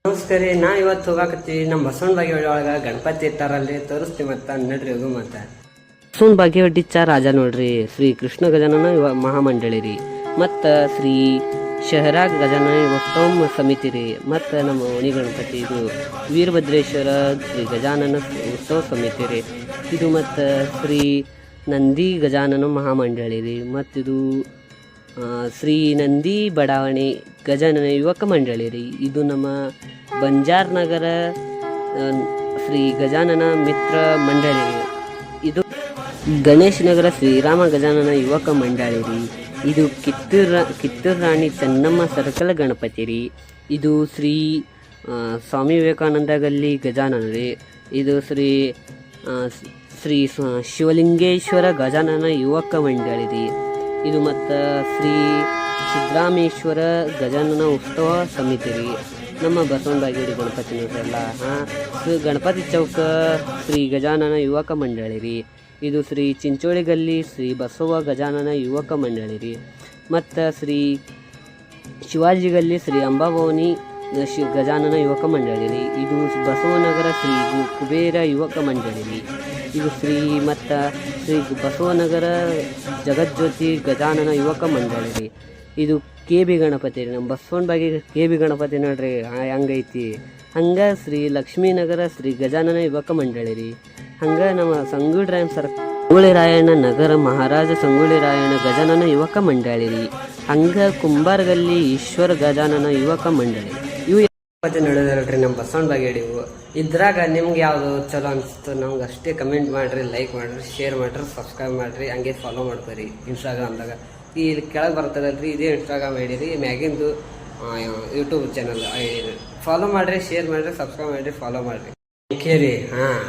ನಮಸ್ಕಾರ ರೀ. ನಾ ಇವತ್ತು ಹೋಗಾಕತ್ತೀವಿ ನಮ್ಮ ಬಸವನ ಬಾಗೇವಾಡಿ ಒಳಗ ಗಣಪತಿ ಇಟ್ಟಾರಲ್ಲಿ ತೋರಿಸ್ತೀವಿ. ಮತ್ತ ನಡ್ರಿ ಹೋಗು. ಮತ್ತ ಬಸವನ ಬಾಗೇವಾಡಿ ರಾಜ ನೋಡ್ರಿ ಶ್ರೀ ಕೃಷ್ಣ ಗಜಾನನ ಮಹಾಮಂಡಳಿ ರೀ, ಮತ್ತ ಶ್ರೀ ಶಹರಾಗ್ ಗಜಾನನ ಉತ್ಸವ ಸಮಿತಿ ರೀ, ಮತ್ತ ನಮ್ಮ ಓಣಿ ಗಣಪತಿ ಇದು ವೀರಭದ್ರೇಶ್ವರ ಶ್ರೀ ಗಜಾನನ ಉತ್ಸವ ಸಮಿತಿ ರೀ. ಇದು ಮತ್ತ ಶ್ರೀ ನಂದಿ ಗಜಾನನ ಮಹಾಮಂಡಳಿ ರೀ, ಮತ್ತಿದು ಶ್ರೀ ನಂದಿ ಬಡಾವಣೆ ಗಜಾನನ ಯುವಕ ಮಂಡಳಿ ರೀ. ಇದು ನಮ್ಮ ಬಂಜಾರ್ ನಗರ ಶ್ರೀ ಗಜಾನನ ಮಿತ್ರ ಮಂಡಳಿ ರೀ. ಇದು ಗಣೇಶ್ ನಗರ ಶ್ರೀರಾಮ ಗಜಾನನ ಯುವಕ ಮಂಡಳಿ ರೀ. ಇದು ಕಿತ್ತೂರು ರಾಣಿ ಚೆನ್ನಮ್ಮ ಸರ್ಕಲ್ ಗಣಪತಿ ರೀ. ಇದು ಶ್ರೀ ಸ್ವಾಮಿ ವಿವೇಕಾನಂದ ಗಲ್ಲಿ ಗಜಾನನ ರೀ. ಇದು ಶ್ರೀ ಶಿವಲಿಂಗೇಶ್ವರ ಗಜಾನನ ಯುವಕ ಮಂಡಳಿ ರೀ. ಇದು ಮತ್ತು ಶ್ರೀ ಸಿದ್ದರಾಮೇಶ್ವರ ಗಜಾನನ ಉತ್ಸವ ಸಮಿತಿ ರೀ. ನಮ್ಮ ಬಸವನ ಬಾಗೇವಾಡಿ ಗಣಪತಿ ನೋಡ್ರಲ್ಲ. ಶ್ರೀ ಗಣಪತಿ ಚೌಕ ಶ್ರೀ ಗಜಾನನ ಯುವಕ ಮಂಡಳಿ ರೀ. ಇದು ಶ್ರೀ ಚಿಂಚೋಳಿ ಗಲ್ಲಿ ಶ್ರೀ ಬಸವ ಗಜಾನನ ಯುವಕ ಮಂಡಳಿ ರೀ. ಮತ್ತು ಶ್ರೀ ಶಿವಾಜಿ ಗಲ್ಲಿ ಶ್ರೀ ಅಂಬಾಭವಾನಿ ಗಜಾನನ ಯುವಕ ಮಂಡಳಿ ರೀ. ಇದು ಬಸವನಗರ ಶ್ರೀ ಕುಬೇರ ಯುವಕ ಮಂಡಳಿ ರೀ. ಇದು ಶ್ರೀ ಮತ್ತು ಶ್ರೀ ಬಸವನಗರ ಜಗಜ್ಯೋತಿ ಗಜಾನನ ಯುವಕ ಮಂಡಳಿ ರೀ. ಇದು ಕೆ.ಬಿ. ಗಣಪತಿ ರೀ. ನಮ್ಮ ಬಸವನ ಬಾಗಿ ಕೆ.ಬಿ. ಗಣಪತಿ ನೋಡ್ರಿ ಹಂಗೈತಿ. ಹಂಗೆ ಶ್ರೀ ಲಕ್ಷ್ಮೀನಗರ ಶ್ರೀ ಗಜಾನನ ಯುವಕ ಮಂಡಳಿ ರೀ. ಹಂಗೆ ನಮ್ಮ ಸಂಗೊಳ್ಳಿ ರಾಯಣ್ಣ ಸಂಗೊಳ್ಳಿ ರಾಯಣ್ಣ ನಗರ ಮಹಾರಾಜ ಸಂಗೊಳ್ಳಿ ರಾಯಣ್ಣ ಗಜಾನನ ಯುವಕ ಮಂಡಳಿ ರೀ. ಹಂಗೆ ಕುಂಬಾರಗಲ್ಲಿ ಈಶ್ವರ ಗಜಾನನ ಯುವಕ ಮಂಡಳಿ. ಇವು ನಡೆದಲ್ರಿ ನಮ್ಮ ಬಸವನ ಬಾಗೇವಾಡಿ. ಇದ್ರಾಗ ನಿಮ್ಗೆ ಯಾವುದು ಚಲೋ ಅನಿಸ್ತು ನಮ್ಗೆ ಅಷ್ಟೇ ಕಮೆಂಟ್ ಮಾಡಿರಿ, ಲೈಕ್ ಮಾಡಿರಿ, ಶೇರ್ ಮಾಡಿರಿ, ಸಬ್ಸ್ಕ್ರೈಬ್ ಮಾಡಿರಿ, ಹಂಗೆ ಫಾಲೋ ಮಾಡ್ಕೊರಿ ಇನ್ಸ್ಟಾಗ್ರಾಮ್ದಾಗ. ಈ ಕೆಳಗೆ ಬರ್ತದಲ್ರಿ ಇದೇ ಇನ್ಸ್ಟಾಗ್ರಾಮ್ ಐಡಿ ರೀ. ಮ್ಯಾಗಿಂದು ಯೂಟ್ಯೂಬ್ ಚಾನಲ್ ಐಡಿ ಫಾಲೋ ಮಾಡಿರಿ, ಶೇರ್ ಮಾಡಿರಿ, ಸಬ್ಸ್ಕ್ರೈಬ್ ಮಾಡಿರಿ, ಫಾಲೋ ಮಾಡಿರಿ. ಓಕೆ ರೀ. ಹಾಂ.